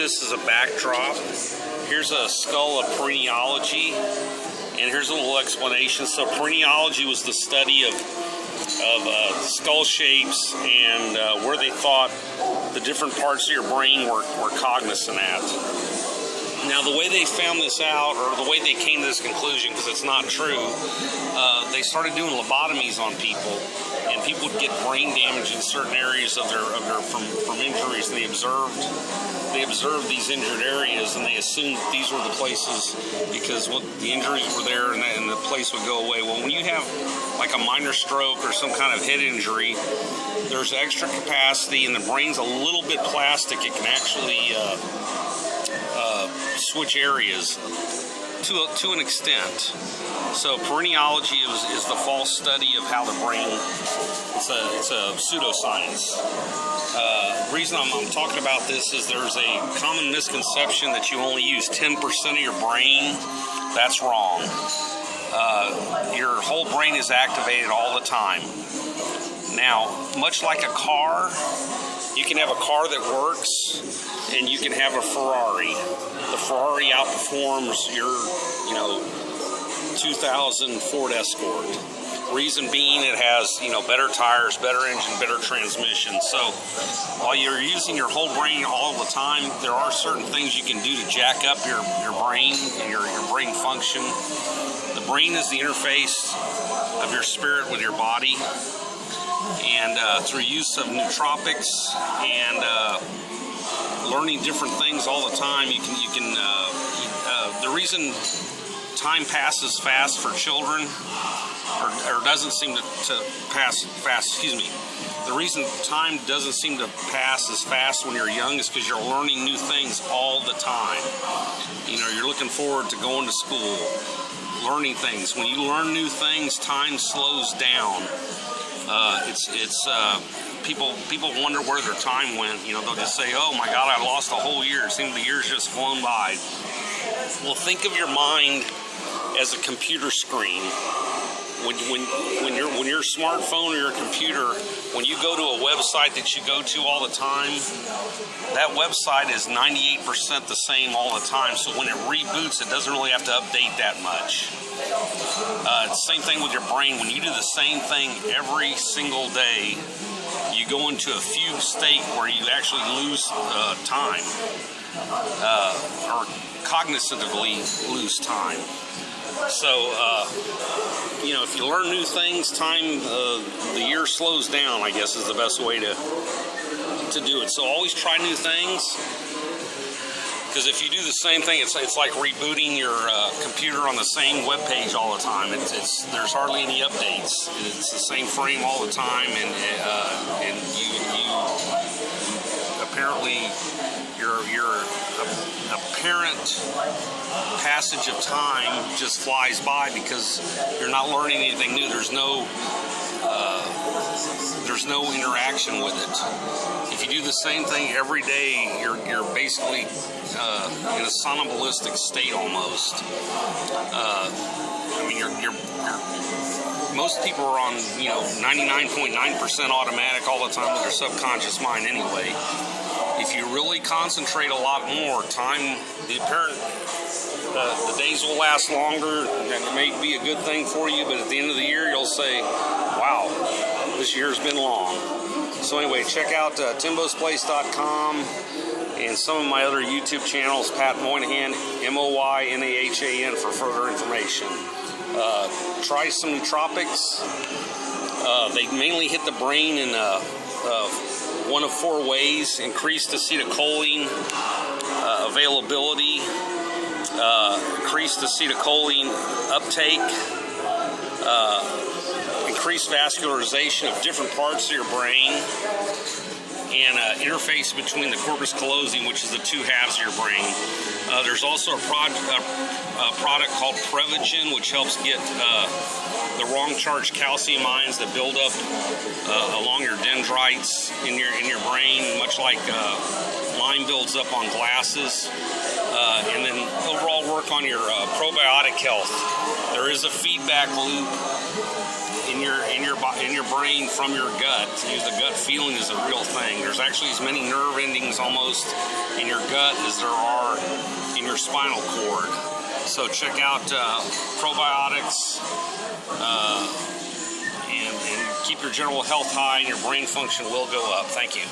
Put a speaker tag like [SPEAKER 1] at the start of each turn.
[SPEAKER 1] This is a backdrop. Here's a skull of phrenology, and here's a little explanation. So phrenology was the study of skull shapes and where they thought the different parts of your brain were cognizant at. Now, the way they found this out, or the way they came to this conclusion, because it's not true, they started doing lobotomies on people, and people would get brain damage in certain areas of their from injuries, and they observed these injured areas, and they assumed these were the places because the injuries were there, and the place would go away. Well, when you have like a minor stroke or some kind of head injury, there's extra capacity, and the brain's a little bit plastic. It can actually switch areas to an extent. So phrenology is the false study of how the brain. It's a pseudoscience. The reason I'm talking about this is there's a common misconception that you only use 10% of your brain. That's wrong. Your whole brain is activated all the time. Now, much like a car, you can have a car that works, and you can have a Ferrari. The Ferrari outperforms your, 2000 Ford Escort. Reason being, it has, better tires, better engine, better transmission. So, while you're using your whole brain all the time, there are certain things you can do to jack up your brain and your brain function. The brain is the interface of your spirit with your body. And through use of nootropics and learning different things all the time, you can the reason time passes fast for children, or doesn't seem to pass fast, the reason time doesn't seem to pass as fast when you're young is because you're learning new things all the time. You're looking forward to going to school, learning things. When you learn new things, time slows down. People wonder where their time went. They'll just say, "Oh my God, I lost a whole year. It seemed the year's just flown by." Well, think of your mind as a computer screen. When your smartphone or your computer, when you go to a website that you go to all the time, that website is 98% the same all the time. So when it reboots, it doesn't really have to update that much. It's the same thing with your brain. When you do the same thing every single day, you go into a fugue state where you actually lose time, or cognitively lose time. So, if you learn new things, time, the year slows down, I guess is the best way to do it. So always try new things. Because if you do the same thing, it's like rebooting your computer on the same web page all the time. There's hardly any updates. It's the same frame all the time, and you apparently your apparent passage of time just flies by because you're not learning anything new. There's no interaction with it. If you do the same thing every day, you're basically in a somnambulistic state almost. Most people are on 99.9% automatic all the time with their subconscious mind anyway. If you really concentrate a lot more, the days will last longer. That may be a good thing for you, but at the end of the year, you'll say, "Wow, this year's been long." So anyway, check out timbosplace.com and some of my other YouTube channels, Pat Moynihan, Moynahan, for further information. Try some nootropics. They mainly hit the brain in one of four ways: increased acetylcholine availability, increased acetylcholine uptake, increased vascularization of different parts of your brain, and interface between the corpus callosum, which is the two halves of your brain. There's also a product called Phrenology, which helps get the wrong charged calcium ions that build up along your dendrites in your brain, much like lime builds up on glasses. And then overall work on your probiotic health. There is a feedback loop in your brain from your gut tells you the gut feeling is a real thing. There's actually as many nerve endings almost in your gut as there are in your spinal cord. So check out probiotics and keep your general health high, and your brain function will go up. Thank you.